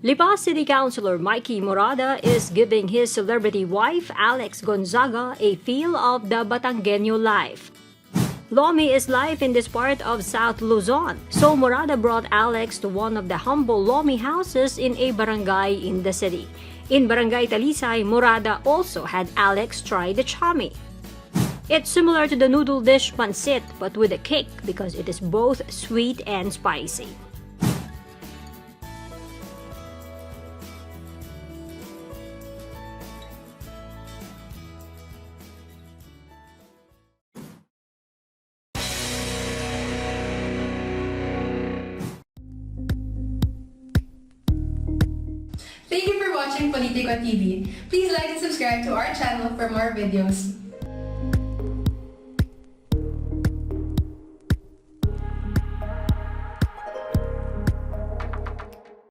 Lipa City Councilor Mikee Morada is giving his celebrity wife, Alex Gonzaga, a feel of the Batangueño life. Lomi is life in this part of South Luzon, so Morada brought Alex to one of the humble Lomi houses in a barangay in the city. In Barangay Talisay, Morada also had Alex try the Chami. It's similar to the noodle dish pancit but with a kick because it is both sweet and spicy. Thank you for watching Politico TV. Please like and subscribe to our channel for more videos.